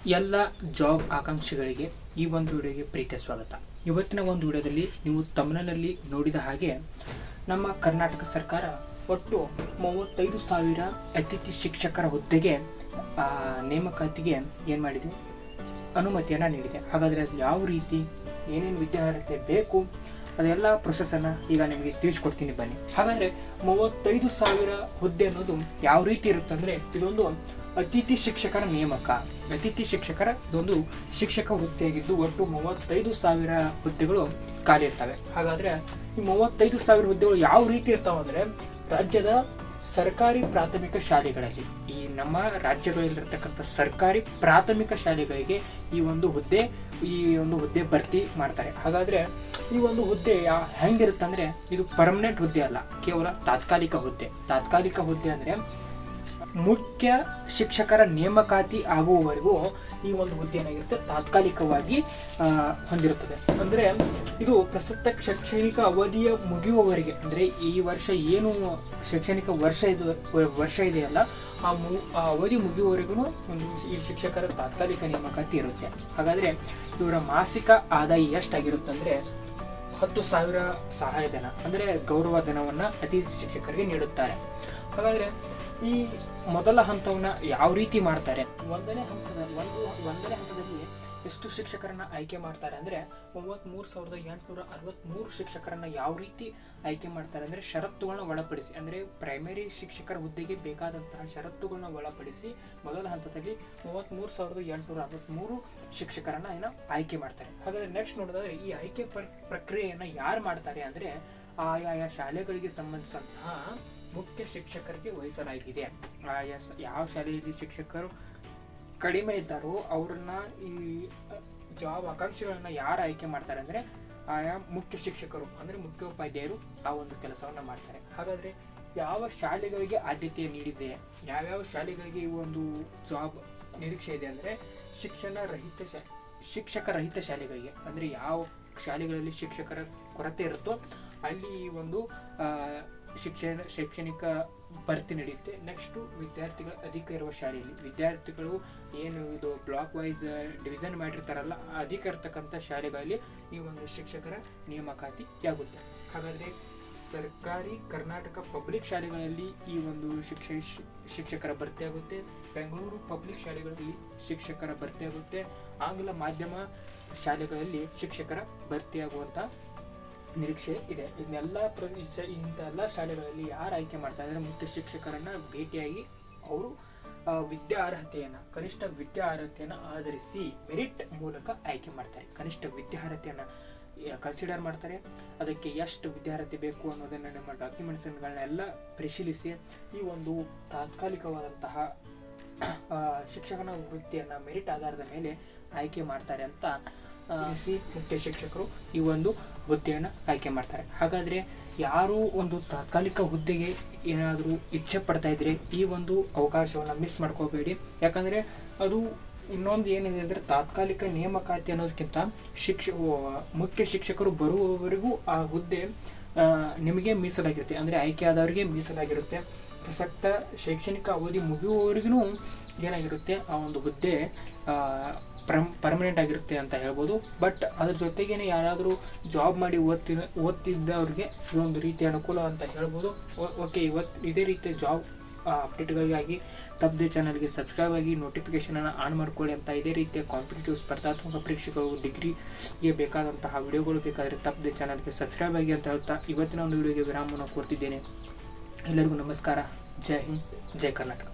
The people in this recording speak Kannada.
ಎಲ್ಲ ಜಾಬ್ ಆಕಾಂಕ್ಷಿಗಳಿಗೆ ಈ ಒಂದು ವಿಡಿಯೋಗೆ ಪ್ರೀತಿಯ ಸ್ವಾಗತ. ಇವತ್ತಿನ ಒಂದು ವಿಡಿಯೋದಲ್ಲಿ ನೀವು ತಮಿಳಿನಲ್ಲಿ ನೋಡಿದ ಹಾಗೆ ನಮ್ಮ ಕರ್ನಾಟಕ ಸರ್ಕಾರ ಒಟ್ಟು 35,000 ಅತಿಥಿ ಶಿಕ್ಷಕರ ಹುದ್ದೆಗೆ ನೇಮಕಾತಿಗೆ ಏನು ಮಾಡಿದೆ, ಅನುಮತಿಯನ್ನು ನೀಡಿದೆ. ಹಾಗಾದರೆ ಅದು ಯಾವ ರೀತಿ, ಏನೇನು ವಿದ್ಯಾರ್ಹತೆ ಬೇಕು, ಅದೆಲ್ಲ ಪ್ರೊಸೆಸನ್ನು ಈಗ ನಿಮಗೆ ತಿಳಿಸ್ಕೊಡ್ತೀನಿ ಬನ್ನಿ. ಹಾಗಾದರೆ 35,000 ಹುದ್ದೆ ಅನ್ನೋದು ಯಾವ ರೀತಿ ಇರುತ್ತೆ ಅಂದರೆ, ಇದೊಂದು ಅತಿಥಿ ಶಿಕ್ಷಕರ ನೇಮಕ. ಅತಿಥಿ ಶಿಕ್ಷಕರ ಇದೊಂದು ಶಿಕ್ಷಕ ಹುದ್ದೆಯಾಗಿದ್ದು ಒಟ್ಟು 35,000 ಹುದ್ದೆಗಳು ಖಾಲಿ ಇರ್ತವೆ. ಹಾಗಾದರೆ ಈ 35,000 ಹುದ್ದೆಗಳು ಯಾವ ರೀತಿ ಇರ್ತಾವೆ ಅಂದರೆ, ರಾಜ್ಯದ ಸರ್ಕಾರಿ ಪ್ರಾಥಮಿಕ ಶಾಲೆಗಳಲ್ಲಿ, ಈ ನಮ್ಮ ರಾಜ್ಯಗಳಲ್ಲಿರ್ತಕ್ಕಂಥ ಸರ್ಕಾರಿ ಪ್ರಾಥಮಿಕ ಶಾಲೆಗಳಿಗೆ ಈ ಒಂದು ಹುದ್ದೆ ಭರ್ತಿ ಮಾಡ್ತಾರೆ. ಹಾಗಾದರೆ ಈ ಒಂದು ಹುದ್ದೆ ಹೆಂಗಿರುತ್ತೆ ಅಂದರೆ, ಇದು ಪರ್ಮನೆಂಟ್ ಹುದ್ದೆ ಅಲ್ಲ, ಕೇವಲ ತಾತ್ಕಾಲಿಕ ಹುದ್ದೆ. ತಾತ್ಕಾಲಿಕ ಹುದ್ದೆ ಅಂದರೆ ಮುಖ್ಯ ಶಿಕ್ಷಕರ ನೇಮಕಾತಿ ಆಗುವವರೆಗೂ ಈ ಒಂದು ಹುದ್ದೆ ಏನಾಗಿರುತ್ತೆ, ತಾತ್ಕಾಲಿಕವಾಗಿ ಹೊಂದಿರುತ್ತದೆ. ಅಂದರೆ ಇದು ಪ್ರಸಕ್ತ ಶೈಕ್ಷಣಿಕ ಅವಧಿಯ ಮುಗಿಯುವವರೆಗೆ, ಅಂದರೆ ಈ ವರ್ಷ ಏನು ಶೈಕ್ಷಣಿಕ ವರ್ಷ ಇದೆಯಲ್ಲ, ಆ ಅವಧಿ ಮುಗಿಯುವವರೆಗೂ ಈ ಶಿಕ್ಷಕರ ತಾತ್ಕಾಲಿಕ ನೇಮಕಾತಿ ಇರುತ್ತೆ. ಹಾಗಾದರೆ ಇವರ ಮಾಸಿಕ ಆದಾಯ ಎಷ್ಟಾಗಿರುತ್ತೆ ಅಂದರೆ 10,000 ಸಹಾಯಧನ, ಅಂದರೆ ಗೌರವ ಧನವನ್ನು ಅತಿಥಿ ಶಿಕ್ಷಕರಿಗೆ ನೀಡುತ್ತಾರೆ. ಹಾಗಾದರೆ ಈ ಮೊದಲ ಹಂತವನ್ನು ಯಾವ ರೀತಿ ಮಾಡ್ತಾರೆ, ಒಂದನೇ ಹಂತದಲ್ಲಿ ಎಷ್ಟು ಶಿಕ್ಷಕರನ್ನ ಆಯ್ಕೆ ಮಾಡ್ತಾರೆ ಅಂದರೆ 33,863 ಶಿಕ್ಷಕರನ್ನ ಯಾವ ರೀತಿ ಆಯ್ಕೆ ಮಾಡ್ತಾರೆ ಅಂದರೆ, ಷರತ್ತುಗಳನ್ನ ಒಳಪಡಿಸಿ, ಅಂದರೆ ಪ್ರೈಮರಿ ಶಿಕ್ಷಕರ ಹುದ್ದೆಗೆ ಬೇಕಾದಂತಹ ಷರತ್ತುಗಳನ್ನ ಒಳಪಡಿಸಿ ಮೊದಲ ಹಂತದಲ್ಲಿ 33,863 ಶಿಕ್ಷಕರನ್ನ ಆಯ್ಕೆ ಮಾಡ್ತಾರೆ. ಹಾಗಾದ್ರೆ ನೆಕ್ಸ್ಟ್ ನೋಡೋದಾದ್ರೆ, ಈ ಆಯ್ಕೆ ಪ್ರಕ್ರಿಯೆಯನ್ನು ಯಾರು ಮಾಡ್ತಾರೆ ಅಂದರೆ, ಆಯಾ ಶಾಲೆಗಳಿಗೆ ಸಂಬಂಧಿಸಿದಂತಹ ಮುಖ್ಯ ಶಿಕ್ಷಕರಿಗೆ ವಹಿಸಲಾಗಿದೆ. ಯಾವ ಶಾಲೆಯಲ್ಲಿ ಶಿಕ್ಷಕರು ಕಡಿಮೆ ಇದ್ದಾರೋ ಅವ್ರನ್ನ, ಈ ಜಾಬ್ ಆಕಾಂಕ್ಷಿಗಳನ್ನ ಯಾರು ಆಯ್ಕೆ ಮಾಡ್ತಾರೆ ಅಂದರೆ, ಆಯಾ ಮುಖ್ಯ ಶಿಕ್ಷಕರು ಅಂದರೆ ಮುಖ್ಯೋಪಾಧ್ಯಾಯರು ಆ ಒಂದು ಕೆಲಸವನ್ನು ಮಾಡ್ತಾರೆ. ಹಾಗಾದರೆ ಯಾವ ಶಾಲೆಗಳಿಗೆ ಆದ್ಯತೆ ನೀಡಿದೆ, ಯಾವ್ಯಾವ ಶಾಲೆಗಳಿಗೆ ಈ ಒಂದು ಜಾಬ್ ನಿರೀಕ್ಷೆ ಇದೆ ಅಂದರೆ, ಶಿಕ್ಷಕರಹಿತ ಶಾಲೆಗಳಿಗೆ, ಅಂದರೆ ಯಾವ ಶಾಲೆಗಳಲ್ಲಿ ಶಿಕ್ಷಕರ ಕೊರತೆ ಇರುತ್ತೋ ಅಲ್ಲಿ ಒಂದು ಶೈಕ್ಷಣಿಕ ಭರ್ತಿ ನಡೆಯುತ್ತೆ. ನೆಕ್ಸ್ಟು ವಿದ್ಯಾರ್ಥಿಗಳ ಅಧಿಕ ಇರುವ ಶಾಲೆಯಲ್ಲಿ, ವಿದ್ಯಾರ್ಥಿಗಳು ಏನು ಇದು ಬ್ಲಾಕ್ ವೈಸ್ ಡಿವಿಷನ್ ಮಾಡಿರ್ತಾರಲ್ಲ, ಅಧಿಕ ಇರ್ತಕ್ಕಂಥ ಶಾಲೆಗಳಲ್ಲಿ ಈ ಒಂದು ಶಿಕ್ಷಕರ ನೇಮಕಾತಿ ಆಗುತ್ತೆ. ಹಾಗಾದರೆ ಸರ್ಕಾರಿ ಕರ್ನಾಟಕ ಪಬ್ಲಿಕ್ ಶಾಲೆಗಳಲ್ಲಿ ಈ ಒಂದು ಶಿಕ್ಷಕರ ಭರ್ತಿ ಆಗುತ್ತೆ. ಬೆಂಗಳೂರು ಪಬ್ಲಿಕ್ ಶಾಲೆಗಳಲ್ಲಿ ಶಿಕ್ಷಕರ ಭರ್ತಿ ಆಗುತ್ತೆ. ಆಂಗ್ಲ ಮಾಧ್ಯಮ ಶಾಲೆಗಳಲ್ಲಿ ಶಿಕ್ಷಕರ ಭರ್ತಿಯಾಗುವಂಥ ನಿರೀಕ್ಷೆ ಇದೆ. ಇಂಥ ಶಾಲೆಗಳಲ್ಲಿ ಯಾರು ಆಯ್ಕೆ ಮಾಡ್ತಾರೆ ಅಂದರೆ, ಮುಖ್ಯ ಶಿಕ್ಷಕರನ್ನ ಭೇಟಿಯಾಗಿ ಅವರು ಕನಿಷ್ಠ ವಿದ್ಯಾರ್ಹತೆಯನ್ನು ಆಧರಿಸಿ ಮೆರಿಟ್ ಮೂಲಕ ಆಯ್ಕೆ ಮಾಡ್ತಾರೆ. ಕನಿಷ್ಠ ವಿದ್ಯಾರ್ಹತೆಯನ್ನು ಕನ್ಸಿಡರ್ ಮಾಡ್ತಾರೆ. ಅದಕ್ಕೆ ಎಷ್ಟು ವಿದ್ಯಾರ್ಹತೆ ಬೇಕು ಅನ್ನೋದನ್ನು ನಮ್ಮ ಡಾಕ್ಯುಮೆಂಟ್ಸ್ಗಳನ್ನೆಲ್ಲ ಪರಿಶೀಲಿಸಿ ಈ ಒಂದು ತಾತ್ಕಾಲಿಕವಾದಂತಹ ಶಿಕ್ಷಕನ ವೃತ್ತಿಯನ್ನು ಮೆರಿಟ್ ಆಧಾರದ ಮೇಲೆ ಆಯ್ಕೆ ಮಾಡ್ತಾರೆ ಅಂತ ಮುಖ್ಯ ಶಿಕ್ಷಕರು ಈ ಒಂದು ಹುದ್ದೆಯನ್ನು ಆಯ್ಕೆ ಮಾಡ್ತಾರೆ. ಹಾಗಾದರೆ ಯಾರು ಒಂದು ತಾತ್ಕಾಲಿಕ ಹುದ್ದೆಗೆ ಏನಾದರೂ ಇಚ್ಛೆ ಪಡ್ತಾ ಇದ್ರೆ ಈ ಒಂದು ಅವಕಾಶವನ್ನು ಮಿಸ್ ಮಾಡ್ಕೋಬೇಡಿ. ಯಾಕಂದರೆ ಅದು ಇನ್ನೊಂದು ಏನಿದೆ ಅಂದರೆ, ತಾತ್ಕಾಲಿಕ ನೇಮಕಾತಿ ಅನ್ನೋದಕ್ಕಿಂತ ಮುಖ್ಯ ಶಿಕ್ಷಕರು ಬರುವವರೆಗೂ ಆ ಹುದ್ದೆ ನಿಮಗೆ ಮೀಸಲಾಗಿರುತ್ತೆ, ಅಂದರೆ ಆಯ್ಕೆ ಆದವರಿಗೆ ಮೀಸಲಾಗಿರುತ್ತೆ. ಪ್ರಸಕ್ತ ಶೈಕ್ಷಣಿಕ ಅವಧಿ ಮುಗಿಯುವವರೆಗೂ ಏನಾಗಿರುತ್ತೆ, ಆ ಒಂದು ಹುದ್ದೆ ಪರ್ಮನೆಂಟ್ ಆಗಿರುತ್ತೆ ಅಂತ ಹೇಳ್ಬೋದು. ಬಟ್ ಅದ್ರ ಜೊತೆಗೇನೆ ಯಾರಾದರೂ ಜಾಬ್ ಮಾಡಿ ಓದ್ತಿದ್ದವ್ರಿಗೆ ಇದೊಂದು ರೀತಿಯ ಅನುಕೂಲ ಅಂತ ಹೇಳ್ಬೋದು. ಓಕೆ, ಇದೇ ರೀತಿಯ ಜಾಬ್ ಅಪ್ಡೇಟ್ಗಳಿಗಾಗಿ ತಪ್ಪದೆ ಚಾನಲ್ಗೆ ಸಬ್ಸ್ಕ್ರೈಬ್ ಆಗಿ ನೋಟಿಫಿಕೇಷನನ್ನು ಆನ್ ಮಾಡ್ಕೊಳ್ಳಿ ಅಂತ. ಇದೇ ರೀತಿಯ ಕಾಂಪಿಟೇಟಿವ್ ಸ್ಪರ್ಧಾತ್ಮಕ ಪರೀಕ್ಷೆಗಳು, ಡಿಗ್ರಿಗೆ ಬೇಕಾದಂತಹ ವಿಡಿಯೋಗಳು ಬೇಕಾದರೆ ತಪ್ಪದೆ ಚಾನಲ್ಗೆ ಸಬ್ಸ್ಕ್ರೈಬ್ ಆಗಿ ಅಂತ ಹೇಳ್ತಾ ಇವತ್ತಿನ ಒಂದು ವಿಡಿಯೋಗೆ ವಿರಾಮವನ್ನು ಕೊಡ್ತಿದ್ದೇನೆ. ಎಲ್ಲರಿಗೂ ನಮಸ್ಕಾರ. ಜೈ ಹಿಂದ್, ಜೈ ಕರ್ನಾಟಕ.